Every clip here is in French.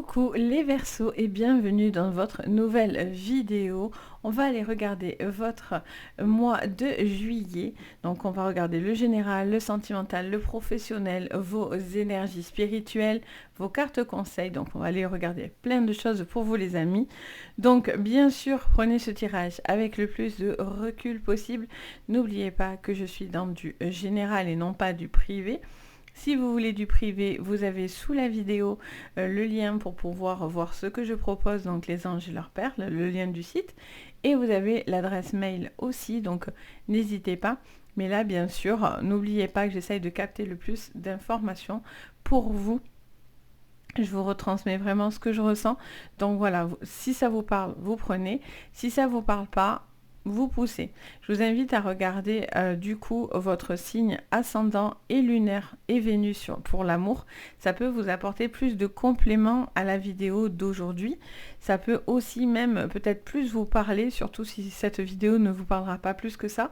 Coucou les Verseaux et bienvenue dans votre nouvelle vidéo. On va aller regarder votre mois de juillet. Donc on va regarder le général, le sentimental, le professionnel, vos énergies spirituelles, vos cartes conseils. Donc on va aller regarder plein de choses pour vous les amis. Donc bien sûr prenez ce tirage avec le plus de recul possible. N'oubliez pas que je suis dans du général et non pas du privé. Si vous voulez du privé, vous avez sous la vidéo le lien pour pouvoir voir ce que je propose, donc les anges et leurs perles, le lien du site. Et vous avez l'adresse mail aussi, donc n'hésitez pas. Mais là, bien sûr, n'oubliez pas que j'essaye de capter le plus d'informations pour vous. Je vous retransmets vraiment ce que je ressens. Donc voilà, si ça vous parle, vous prenez. Si ça ne vous parle pas, vous poussez. Je vous invite à regarder du coup votre signe ascendant et lunaire et Vénus pour l'amour. Ça peut vous apporter plus de compléments à la vidéo d'aujourd'hui. Ça peut aussi même peut-être plus vous parler, surtout si cette vidéo ne vous parlera pas plus que ça.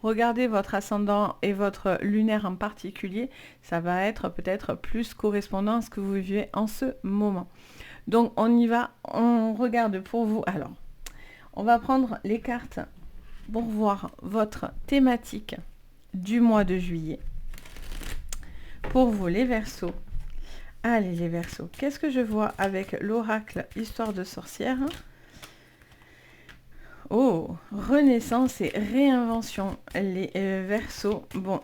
Regardez votre ascendant et votre lunaire en particulier. Ça va être peut-être plus correspondant à ce que vous vivez en ce moment. Donc on y va, on regarde pour vous. Alors, on va prendre les cartes pour voir votre thématique du mois de juillet. Pour vous les Verseaux. Allez les Verseaux, qu'est-ce que je vois avec l'oracle Histoire de sorcière? Oh, renaissance et réinvention, les Verseaux. Bon,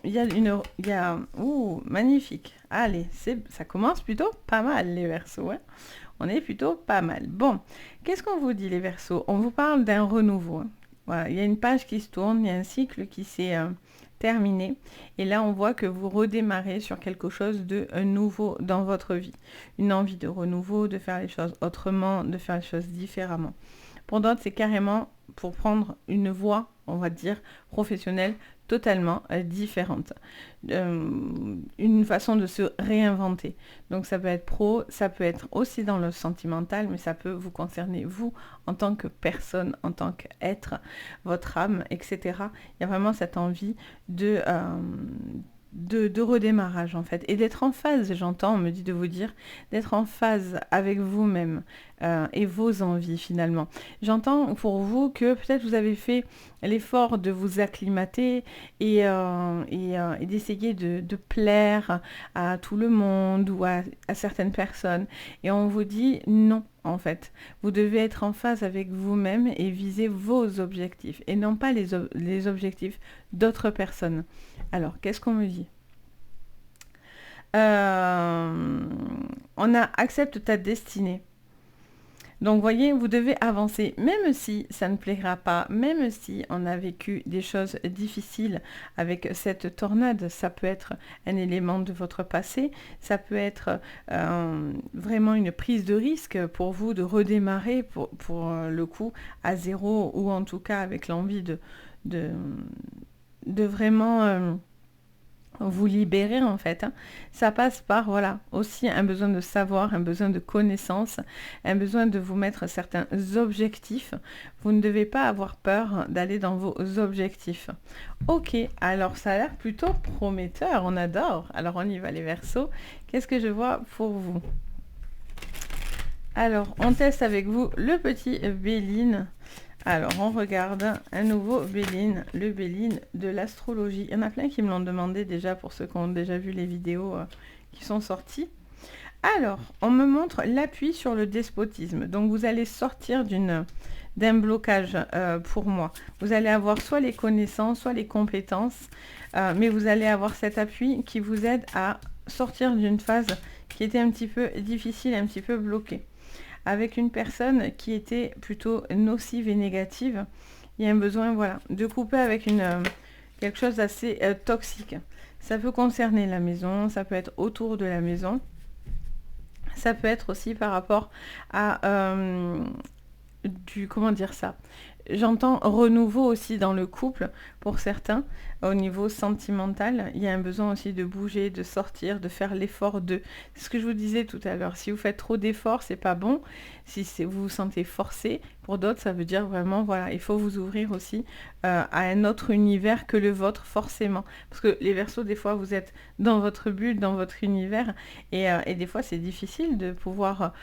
magnifique. Allez, ça commence plutôt pas mal les Verseaux, hein. On est plutôt pas mal. Bon, qu'est-ce qu'on vous dit les Verseaux? On vous parle d'un renouveau, hein. Voilà, il y a une page qui se tourne, il y a un cycle qui s'est terminé. Et là, on voit que vous redémarrez sur quelque chose de nouveau dans votre vie. Une envie de renouveau, de faire les choses autrement, de faire les choses différemment. Pour d'autres, c'est carrément pour prendre une voie, on va dire, professionnelle totalement différente. Une façon de se réinventer. Donc ça peut être pro, ça peut être aussi dans le sentimental, mais ça peut vous concerner vous en tant que personne, en tant qu'être, votre âme, etc. Il y a vraiment cette envie de redémarrage en fait, et d'être en phase, j'entends, on me dit de vous dire, d'être en phase avec vous-même et vos envies finalement. J'entends pour vous que peut-être vous avez fait l'effort de vous acclimater et d'essayer de plaire à tout le monde ou à certaines personnes, et on vous dit non. En fait, vous devez être en phase avec vous-même et viser vos objectifs et non pas les objectifs d'autres personnes. Alors, qu'est-ce qu'on me dit? On a accepte ta destinée. Donc, voyez, vous devez avancer, même si ça ne plaira pas, même si on a vécu des choses difficiles avec cette tornade. Ça peut être un élément de votre passé, ça peut être vraiment une prise de risque pour vous de redémarrer pour le coup à zéro, ou en tout cas avec l'envie de vraiment vous libérer en fait, hein. Ça passe par voilà aussi un besoin de savoir, un besoin de connaissance, un besoin de vous mettre certains objectifs. Vous ne devez pas avoir peur d'aller dans vos objectifs. Ok, alors ça a l'air plutôt prometteur, on adore. Alors on y va les Verseaux. Qu'est-ce que je vois pour vous? Alors on teste avec vous le petit Béline. Alors, on regarde un nouveau Béline, le Béline de l'astrologie. Il y en a plein qui me l'ont demandé déjà, pour ceux qui ont déjà vu les vidéos qui sont sorties. Alors, on me montre l'appui sur le despotisme. Donc, vous allez sortir d'un blocage pour moi. Vous allez avoir soit les connaissances, soit les compétences, mais vous allez avoir cet appui qui vous aide à sortir d'une phase qui était un petit peu difficile, un petit peu bloquée. Avec une personne qui était plutôt nocive et négative, il y a un besoin voilà, de couper avec quelque chose d'assez toxique. Ça peut concerner la maison, ça peut être autour de la maison, ça peut être aussi par rapport à comment dire ça, j'entends renouveau aussi dans le couple pour certains. Au niveau sentimental, il y a un besoin aussi de bouger, de sortir, de faire l'effort de... C'est ce que je vous disais tout à l'heure. Si vous faites trop d'efforts, c'est pas bon. Si vous vous sentez forcé, pour d'autres, ça veut dire vraiment, voilà, il faut vous ouvrir aussi à un autre univers que le vôtre forcément. Parce que les Verseaux, des fois, vous êtes dans votre bulle, dans votre univers, et des fois, c'est difficile de pouvoir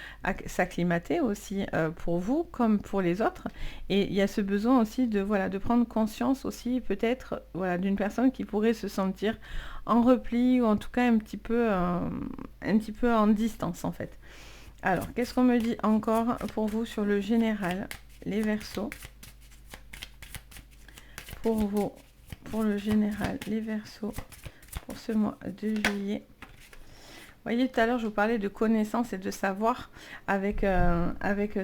s'acclimater aussi pour vous comme pour les autres. Et il y a ce besoin aussi de, voilà, de prendre conscience aussi peut-être voilà, d'une personne qui pourrait se sentir en repli ou en tout cas un petit peu en distance en fait. Alors, qu'est-ce qu'on me dit encore pour vous sur le général, les Verseaux? Pour vous, pour le général, les Verseaux, pour ce mois de juillet. Vous voyez, tout à l'heure, je vous parlais de connaissance et de savoir avec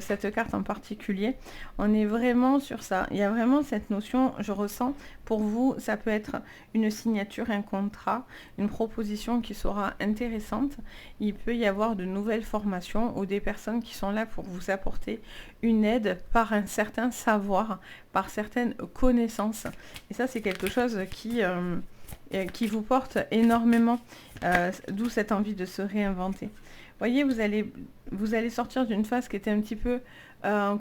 cette carte en particulier. On est vraiment sur ça. Il y a vraiment cette notion, je ressens, pour vous, ça peut être une signature, un contrat, une proposition qui sera intéressante. Il peut y avoir de nouvelles formations ou des personnes qui sont là pour vous apporter une aide par un certain savoir, par certaines connaissances. Et ça, c'est quelque chose qui vous porte énormément, d'où cette envie de se réinventer. Vous voyez, vous allez sortir d'une phase qui était un petit peu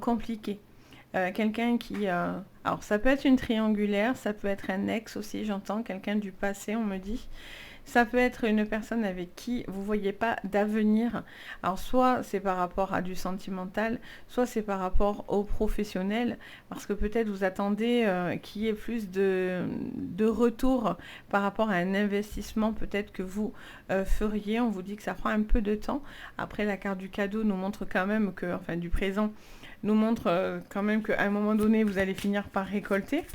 compliquée. Quelqu'un qui... alors, ça peut être une triangulaire, ça peut être un ex aussi, j'entends, quelqu'un du passé, on me dit. Ça peut être une personne avec qui vous ne voyez pas d'avenir. Alors soit c'est par rapport à du sentimental, soit c'est par rapport au professionnel, parce que peut-être vous attendez qu'il y ait plus de retour par rapport à un investissement peut-être que vous feriez. On vous dit que ça prend un peu de temps. Après, la carte du cadeau nous montre quand même que, enfin du présent, nous montre quand même qu'à un moment donné, vous allez finir par récolter.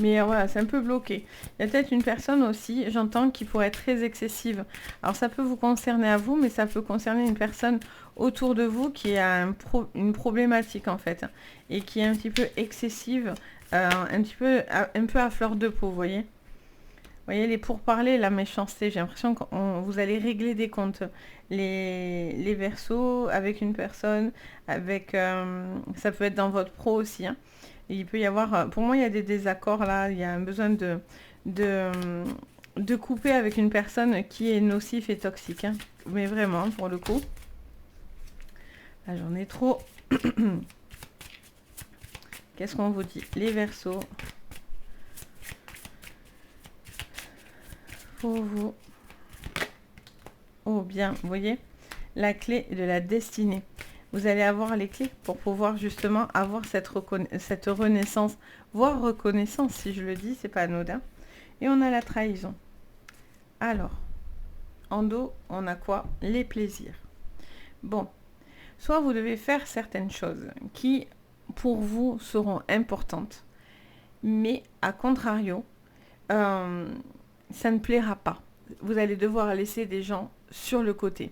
Mais voilà, c'est un peu bloqué. Il y a peut-être une personne aussi, j'entends, qui pourrait être très excessive. Alors ça peut vous concerner à vous, mais ça peut concerner une personne autour de vous qui a une problématique en fait. Et qui est un petit peu excessive, un peu à fleur de peau, vous voyez. Vous voyez, les pourparlers, la méchanceté, j'ai l'impression que vous allez régler des comptes. Les Verseaux avec une personne, avec ça peut être dans votre pro aussi, hein. Il peut y avoir, pour moi, il y a des désaccords là, il y a un besoin de couper avec une personne qui est nocif et toxique, hein. Mais vraiment, pour le coup. Là, j'en ai trop. Qu'est-ce qu'on vous dit? Les Verseaux. Pour vous. Oh, bien, vous voyez, la clé de la destinée. Vous allez avoir les clés pour pouvoir justement avoir cette renaissance, voire reconnaissance, si je le dis, c'est pas anodin. Et on a la trahison. Alors, en dos, on a quoi? Les plaisirs. Bon, soit vous devez faire certaines choses qui, pour vous, seront importantes, mais à contrario, ça ne plaira pas. Vous allez devoir laisser des gens sur le côté.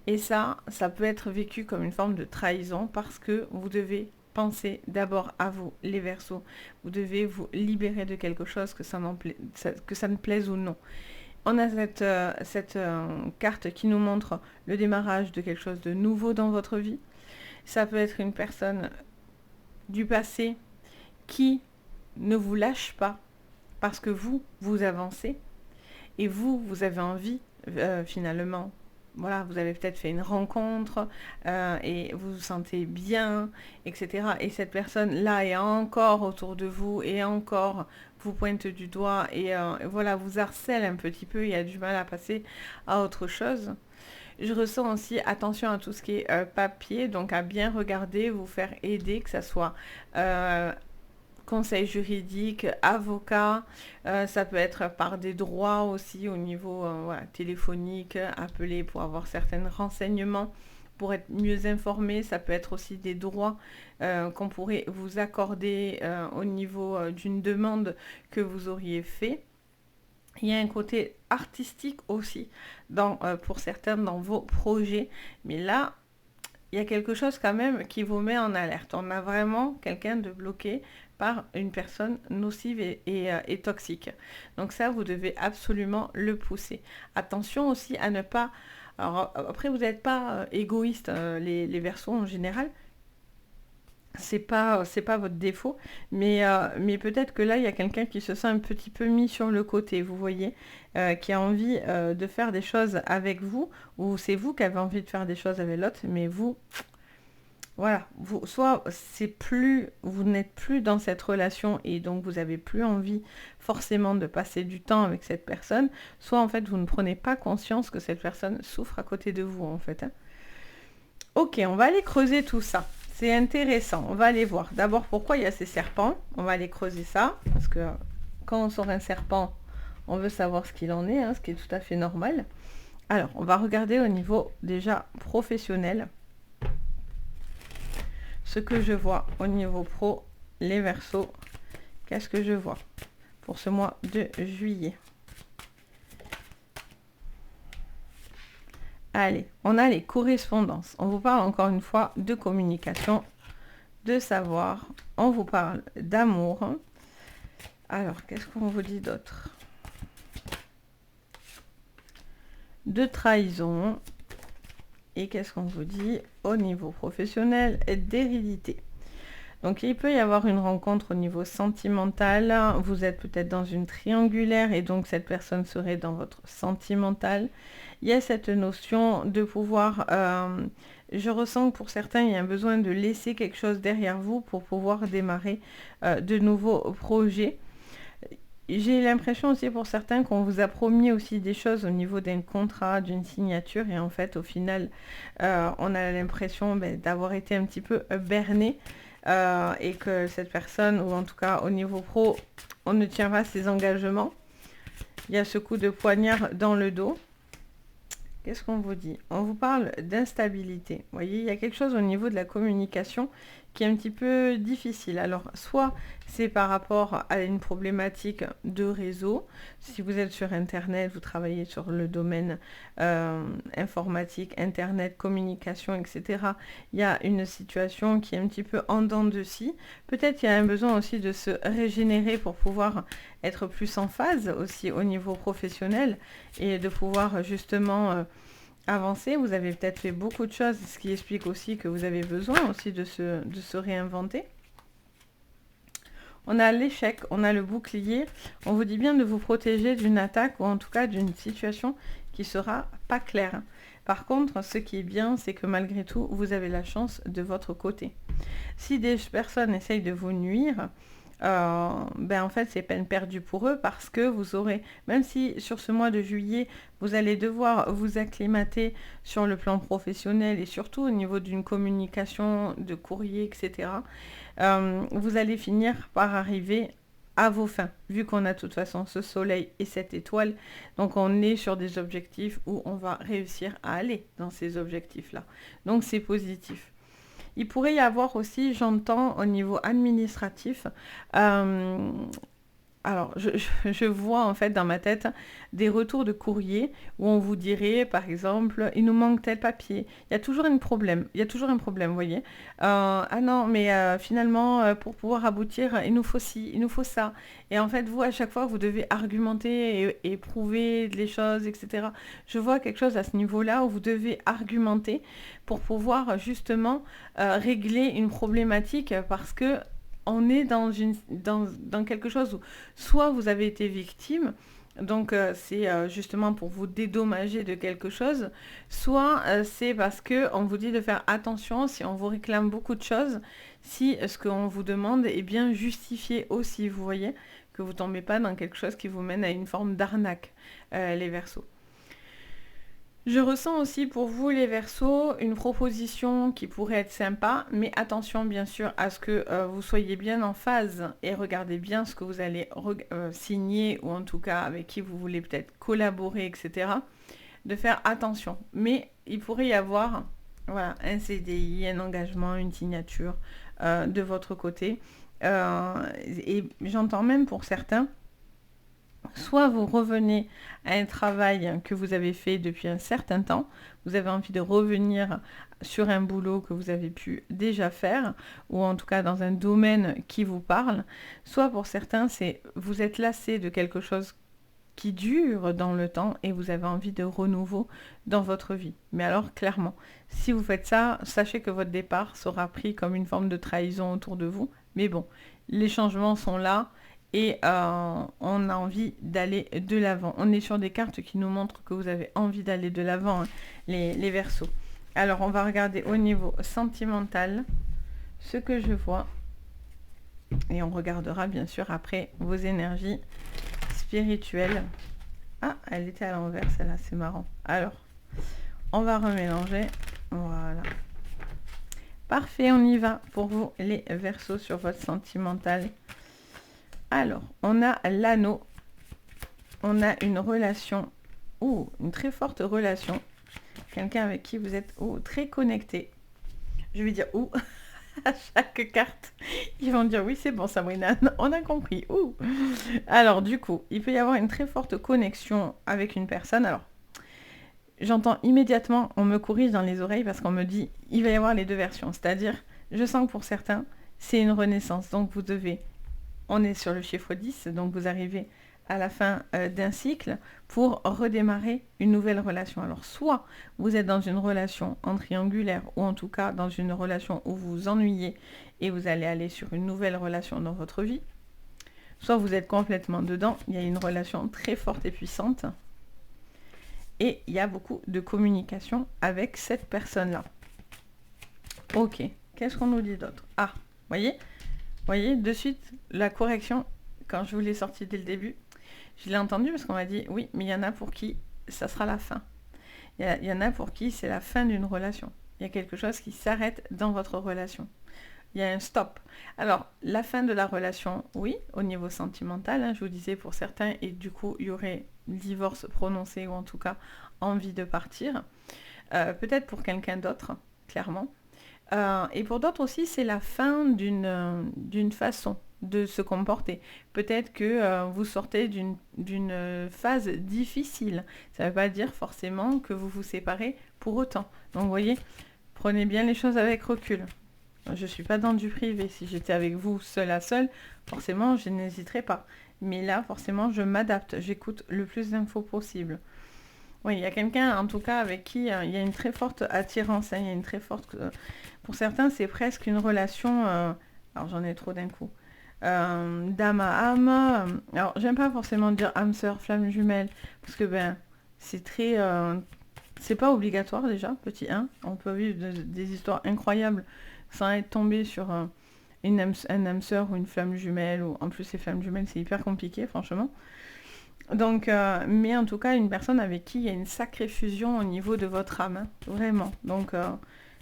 Et ça peut être vécu comme une forme de trahison parce que vous devez penser d'abord à vous, les Verseaux. Vous devez vous libérer de quelque chose, que ça ne plaise ou non. On a cette carte qui nous montre le démarrage de quelque chose de nouveau dans votre vie. Ça peut être une personne du passé qui ne vous lâche pas parce que vous avancez et vous avez envie finalement. Voilà, vous avez peut-être fait une rencontre et vous vous sentez bien, etc. Et cette personne-là est encore autour de vous et encore vous pointe du doigt et voilà, vous harcèle un petit peu et a du mal à passer à autre chose. Je ressens aussi attention à tout ce qui est papier, donc à bien regarder, vous faire aider, que ça soit conseil juridique, avocat, ça peut être par des droits aussi au niveau voilà, téléphonique, appeler pour avoir certains renseignements, pour être mieux informé. Ça peut être aussi des droits qu'on pourrait vous accorder au niveau d'une demande que vous auriez fait. Il y a un côté artistique aussi pour certains dans vos projets, mais là, il y a quelque chose quand même qui vous met en alerte. On a vraiment quelqu'un de bloqué par une personne nocive et toxique. Donc ça, vous devez absolument le pousser. Attention aussi à ne pas... Alors après, vous n'êtes pas égoïste, les Verseaux en général. C'est pas votre défaut, mais peut-être que là, il y a quelqu'un qui se sent un petit peu mis sur le côté, vous voyez, qui a envie de faire des choses avec vous, ou c'est vous qui avez envie de faire des choses avec l'autre, mais vous voilà, soit vous n'êtes plus dans cette relation et donc vous n'avez plus envie forcément de passer du temps avec cette personne, soit en fait vous ne prenez pas conscience que cette personne souffre à côté de vous en fait. Hein. Ok, on va aller creuser tout ça. C'est intéressant, on va aller voir. D'abord, pourquoi il y a ces serpents? On va aller creuser ça, parce que quand on sort un serpent, on veut savoir ce qu'il en est, hein, ce qui est tout à fait normal. Alors, on va regarder au niveau déjà professionnel. Ce que je vois au niveau pro, les Verseaux, qu'est-ce que je vois pour ce mois de juillet? Allez, on a les correspondances. On vous parle encore une fois de communication, de savoir. On vous parle d'amour. Alors, qu'est-ce qu'on vous dit d'autre? De trahison. Et qu'est-ce qu'on vous dit au niveau professionnel? D'hérédité. Donc il peut y avoir une rencontre au niveau sentimental. Vous êtes peut-être dans une triangulaire et donc cette personne serait dans votre sentimental. Il y a cette notion de pouvoir... je ressens que pour certains, il y a un besoin de laisser quelque chose derrière vous pour pouvoir démarrer de nouveaux projets. J'ai l'impression aussi pour certains qu'on vous a promis aussi des choses au niveau d'un contrat, d'une signature, et en fait au final on a l'impression d'avoir été un petit peu berné et que cette personne, ou en tout cas au niveau pro, on ne tient pas ses engagements. Il y a ce coup de poignard dans le dos. Qu'est-ce qu'on vous dit? On vous parle d'instabilité. Vous voyez, il y a quelque chose au niveau de la communication qui est un petit peu difficile. Alors, soit c'est par rapport à une problématique de réseau. Si vous êtes sur Internet, vous travaillez sur le domaine informatique, Internet, communication, etc. Il y a une situation qui est un petit peu en dents de scie. Peut-être qu'il y a un besoin aussi de se régénérer pour pouvoir être plus en phase aussi au niveau professionnel et de pouvoir justement... avancer. Vous avez peut-être fait beaucoup de choses, ce qui explique aussi que vous avez besoin aussi de se réinventer. On a l'échec, on a le bouclier. On vous dit bien de vous protéger d'une attaque ou en tout cas d'une situation qui sera pas claire. Par contre, ce qui est bien, c'est que malgré tout, vous avez la chance de votre côté. Si des personnes essayent de vous nuire, en fait c'est peine perdue pour eux parce que vous aurez, même si sur ce mois de juillet vous allez devoir vous acclimater sur le plan professionnel et surtout au niveau d'une communication de courrier, etc., vous allez finir par arriver à vos fins, vu qu'on a de toute façon ce soleil et cette étoile, donc on est sur des objectifs où on va réussir à aller dans ces objectifs là, donc c'est positif. Il pourrait y avoir aussi, j'entends, au niveau administratif, alors je vois en fait dans ma tête des retours de courrier où on vous dirait, par exemple, il nous manque tel papier. Il y a toujours un problème, vous voyez. Ah non, mais finalement, pour pouvoir aboutir, il nous faut ci, il nous faut ça. Et en fait, vous, à chaque fois, vous devez argumenter et prouver les choses, etc. Je vois quelque chose à ce niveau-là où vous devez argumenter pour pouvoir justement régler une problématique parce que on est dans quelque chose où soit vous avez été victime, donc c'est justement pour vous dédommager de quelque chose, soit c'est parce qu'on vous dit de faire attention si on vous réclame beaucoup de choses, si ce qu'on vous demande est bien justifié aussi, vous voyez, que vous ne tombez pas dans quelque chose qui vous mène à une forme d'arnaque, les Verseaux. Je ressens aussi pour vous les Verseaux une proposition qui pourrait être sympa, mais attention bien sûr à ce que vous soyez bien en phase et regardez bien ce que vous allez signer ou en tout cas avec qui vous voulez peut-être collaborer, etc. De faire attention. Mais il pourrait y avoir voilà, un CDI, un engagement, une signature de votre côté. Et j'entends même pour certains, soit vous revenez à un travail que vous avez fait depuis un certain temps, vous avez envie de revenir sur un boulot que vous avez pu déjà faire, ou en tout cas dans un domaine qui vous parle, soit pour certains, c'est vous êtes lassé de quelque chose qui dure dans le temps et vous avez envie de renouveau dans votre vie. Mais alors clairement, si vous faites ça, sachez que votre départ sera pris comme une forme de trahison autour de vous. Mais bon, les changements sont là. Et on a envie d'aller de l'avant. On est sur des cartes qui nous montrent que vous avez envie d'aller de l'avant, hein, les Verseaux. Alors, on va regarder au niveau sentimental ce que je vois. Et on regardera bien sûr après vos énergies spirituelles. Ah, elle était à l'envers, celle-là, c'est marrant. Alors, on va remélanger. Voilà. Parfait, on y va pour vous, les Verseaux, sur votre sentimental. Alors, on a l'anneau. On a une relation, une très forte relation. Quelqu'un avec qui vous êtes très connecté. Je vais dire à chaque carte. Ils vont dire oui, c'est bon, Sabrina, on a compris. Alors, du coup, il peut y avoir une très forte connexion avec une personne. Alors, j'entends immédiatement, on me corrige dans les oreilles parce qu'on me dit, il va y avoir les deux versions. C'est-à-dire, je sens que pour certains, c'est une renaissance. Donc, on est sur le chiffre 10, donc vous arrivez à la fin d'un cycle pour redémarrer une nouvelle relation. Alors, soit vous êtes dans une relation en triangulaire, ou en tout cas dans une relation où vous vous ennuyez et vous allez aller sur une nouvelle relation dans votre vie, soit vous êtes complètement dedans, il y a une relation très forte et puissante, et il y a beaucoup de communication avec cette personne-là. Ok, qu'est-ce qu'on nous dit d'autre? Ah, voyez, de suite, la correction, quand je vous l'ai sorti dès le début, je l'ai entendu parce qu'on m'a dit, oui, mais il y en a pour qui ça sera la fin. Il y en a pour qui c'est la fin d'une relation. Il y a quelque chose qui s'arrête dans votre relation. Il y a un stop. Alors, la fin de la relation, oui, au niveau sentimental, hein, je vous disais pour certains, et du coup, il y aurait divorce prononcé, ou en tout cas, envie de partir. Peut-être pour quelqu'un d'autre, clairement. Et pour d'autres aussi, c'est la fin d'une façon de se comporter. Peut-être que vous sortez d'une phase difficile. Ça ne veut pas dire forcément que vous vous séparez pour autant. Donc, vous voyez, prenez bien les choses avec recul. Je ne suis pas dans du privé. Si j'étais avec vous seul à seul, forcément, je n'hésiterais pas. Mais là, forcément, je m'adapte. J'écoute le plus d'infos possible. Oui, il y a quelqu'un, en tout cas, avec qui il y a une très forte attirance. Hein, il y a une très forte... pour certains, c'est presque une relation... alors, j'en ai trop d'un coup. D'âme à âme. Alors, j'aime pas forcément dire âme sœur, flamme jumelle, parce que, c'est très... c'est pas obligatoire, déjà, petit 1. On peut vivre des histoires incroyables sans être tombé sur un âme sœur ou une flamme jumelle. Ou... En plus, les flammes jumelles, c'est hyper compliqué, franchement. Donc, mais en tout cas, une personne avec qui il y a une sacrée fusion au niveau de votre âme, hein, vraiment. Donc,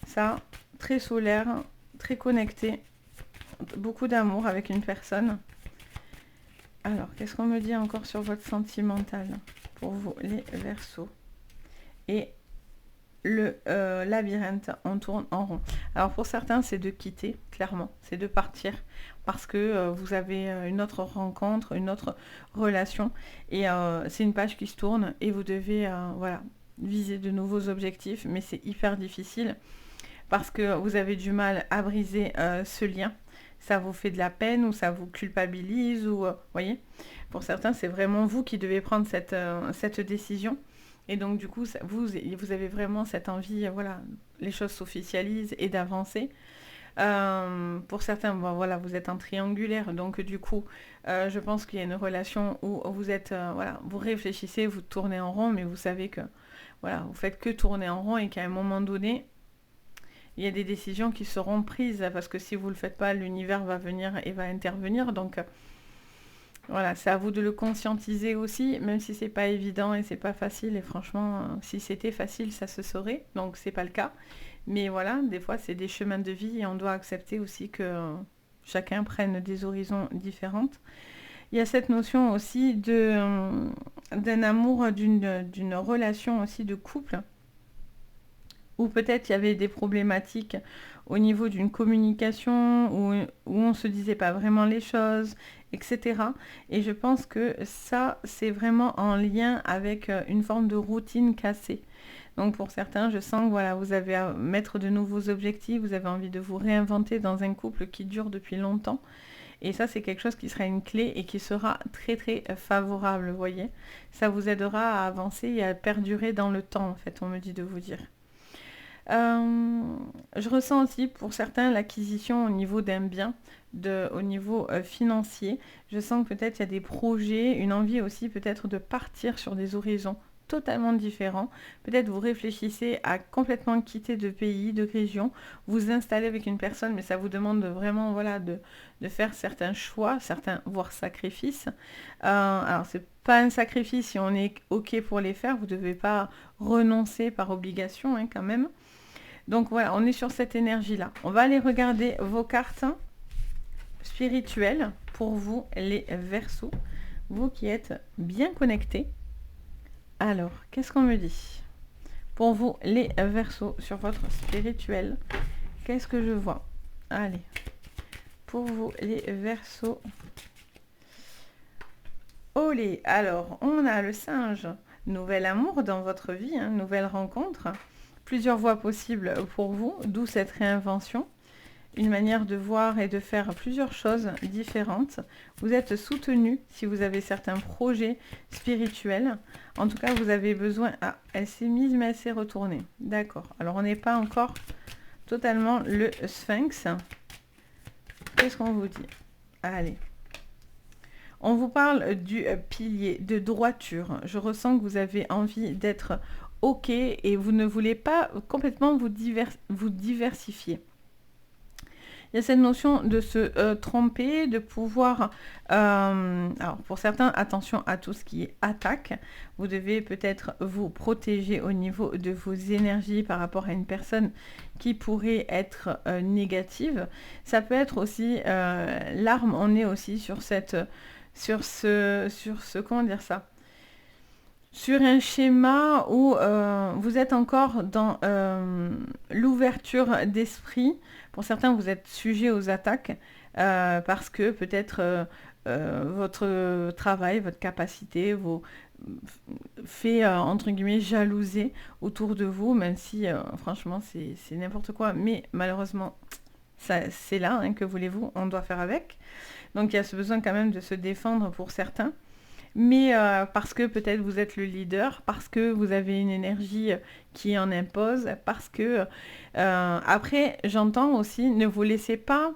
ça, très solaire, très connecté, beaucoup d'amour avec une personne. Alors, qu'est-ce qu'on me dit encore sur votre sentimental pour vous, les Verseaux? Et le labyrinthe, on tourne en rond. Alors, pour certains, c'est de quitter, clairement, c'est de partir, parce que vous avez une autre rencontre, une autre relation, et c'est une page qui se tourne, et vous devez voilà, viser de nouveaux objectifs, mais c'est hyper difficile, parce que vous avez du mal à briser ce lien. Ça vous fait de la peine, ou ça vous culpabilise, ou voyez, pour certains, c'est vraiment vous qui devez prendre cette décision. Et donc, du coup, vous avez vraiment cette envie, voilà, les choses s'officialisent et d'avancer. Pour certains, bon, voilà, vous êtes en triangulaire, donc du coup, je pense qu'il y a une relation où vous êtes, voilà, vous réfléchissez, vous tournez en rond, mais vous savez que, voilà, vous faites que tourner en rond et qu'à un moment donné, il y a des décisions qui seront prises, parce que si vous ne le faites pas, l'univers va venir et va intervenir, donc... Voilà, c'est à vous de le conscientiser aussi, même si c'est pas évident et c'est pas facile. Et franchement, si c'était facile, ça se saurait. Donc c'est pas le cas. Mais voilà, des fois c'est des chemins de vie et on doit accepter aussi que chacun prenne des horizons différentes. Il y a cette notion aussi d'un amour, d'une relation aussi de couple, où peut-être il y avait des problématiques au niveau d'une communication, où on ne se disait pas vraiment les choses, etc. Et je pense que ça, c'est vraiment en lien avec une forme de routine cassée. Donc pour certains, je sens que voilà, vous avez à mettre de nouveaux objectifs, vous avez envie de vous réinventer dans un couple qui dure depuis longtemps. Et ça, c'est quelque chose qui sera une clé et qui sera très très favorable, vous voyez. Ça vous aidera à avancer et à perdurer dans le temps, en fait, on me dit de vous dire. Je ressens aussi pour certains l'acquisition au niveau d'un bien, au niveau financier. Je sens que peut-être il y a des projets, une envie aussi peut-être de partir sur des horizons totalement différent. Peut-être vous réfléchissez à complètement quitter de pays, de région, vous installer avec une personne, mais ça vous demande vraiment voilà, de faire certains choix, certains voire sacrifices. Alors c'est pas un sacrifice si on est OK pour les faire, vous ne devez pas renoncer par obligation hein, quand même. Donc voilà, on est sur cette énergie-là. On va aller regarder vos cartes spirituelles pour vous, les Verseaux, vous qui êtes bien connectés. Alors, qu'est-ce qu'on me dit pour vous, les Verseaux, sur votre spirituel? Qu'est-ce que je vois? Allez, pour vous, les Verseaux. Olé, alors, on a le singe. Nouvel amour dans votre vie, hein, nouvelle rencontre. Plusieurs voies possibles pour vous, d'où cette réinvention. Une manière de voir et de faire plusieurs choses différentes. Vous êtes soutenu si vous avez certains projets spirituels. En tout cas, vous avez besoin... Ah, elle s'est mise, mais elle s'est retournée. D'accord. Alors, on n'est pas encore totalement le sphinx. Qu'est-ce qu'on vous dit? Allez. On vous parle du pilier de droiture. Je ressens que vous avez envie d'être OK et vous ne voulez pas complètement vous diversifier. Il y a cette notion de se tromper, de pouvoir... alors pour certains, attention à tout ce qui est attaque. Vous devez peut-être vous protéger au niveau de vos énergies par rapport à une personne qui pourrait être négative. Ça peut être aussi l'arme, on est aussi sur cette... sur ce comment dire ça, sur un schéma où vous êtes encore dans l'ouverture d'esprit. Pour certains, vous êtes sujet aux attaques parce que peut-être votre travail, votre capacité vous fait, entre guillemets, jalouser autour de vous, même si, franchement, c'est n'importe quoi. Mais malheureusement, c'est là, hein, que voulez-vous, on doit faire avec. Donc, il y a ce besoin quand même de se défendre pour certains. Mais parce que peut-être vous êtes le leader, parce que vous avez une énergie qui en impose, parce que... après, j'entends aussi, ne vous laissez pas,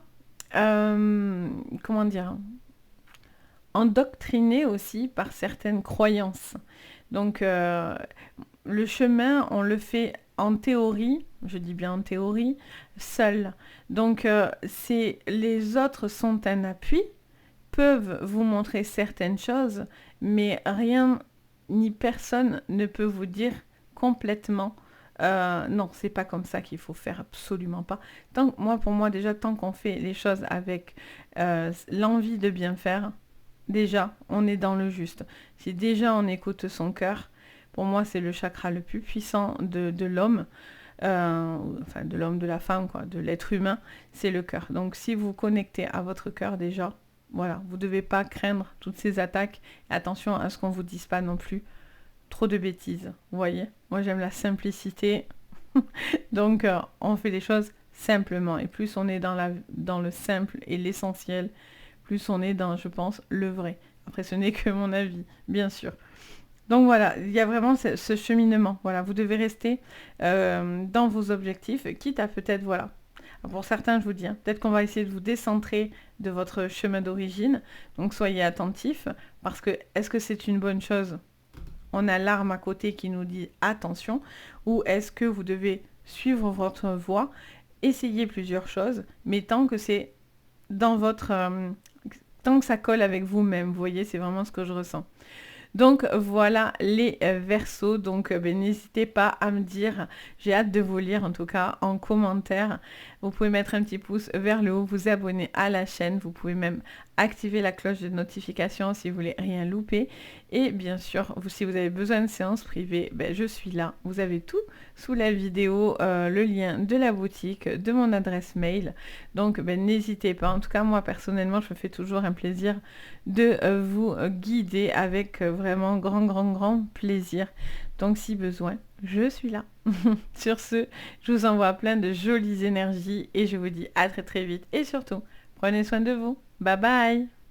comment dire, endoctriner aussi par certaines croyances. Donc, le chemin, on le fait en théorie, je dis bien en théorie, seul. Donc, les autres sont un appui, peuvent vous montrer certaines choses, mais rien ni personne ne peut vous dire complètement non, c'est pas comme ça qu'il faut faire, absolument pas. Pour moi, déjà, tant qu'on fait les choses avec l'envie de bien faire, déjà, on est dans le juste. Si déjà on écoute son cœur, pour moi, c'est le chakra le plus puissant de l'homme, enfin de l'homme, de la femme, quoi, de l'être humain, c'est le cœur. Donc, si vous connectez à votre cœur déjà, voilà, vous ne devez pas craindre toutes ces attaques. Attention à ce qu'on ne vous dise pas non plus trop de bêtises. Vous voyez, moi j'aime la simplicité. Donc on fait les choses simplement. Et plus on est dans le simple et l'essentiel, plus on est dans, je pense, le vrai. Après, ce n'est que mon avis, bien sûr. Donc voilà, il y a vraiment ce cheminement. Voilà, vous devez rester dans vos objectifs, quitte à peut-être, voilà. Pour certains, je vous dis, hein, peut-être qu'on va essayer de vous décentrer de votre chemin d'origine. Donc, soyez attentifs, parce que est-ce que c'est une bonne chose? On a l'arme à côté qui nous dit attention. Ou est-ce que vous devez suivre votre voie, essayer plusieurs choses, mais tant que c'est dans votre... tant que ça colle avec vous-même, vous voyez, c'est vraiment ce que je ressens. Donc voilà les Verseaux, donc n'hésitez pas à me dire, j'ai hâte de vous lire en tout cas en commentaire. Vous pouvez mettre un petit pouce vers le haut, vous abonner à la chaîne, vous pouvez même activer la cloche de notification si vous voulez rien louper. Et bien sûr, si vous avez besoin de séances privées, je suis là. Vous avez tout sous la vidéo, le lien de la boutique, de mon adresse mail. Donc n'hésitez pas. En tout cas, moi personnellement, je me fais toujours un plaisir de vous guider avec vraiment grand plaisir. Donc si besoin, je suis là. Sur ce, je vous envoie plein de jolies énergies et je vous dis à très vite. Et surtout, prenez soin de vous. Bye bye.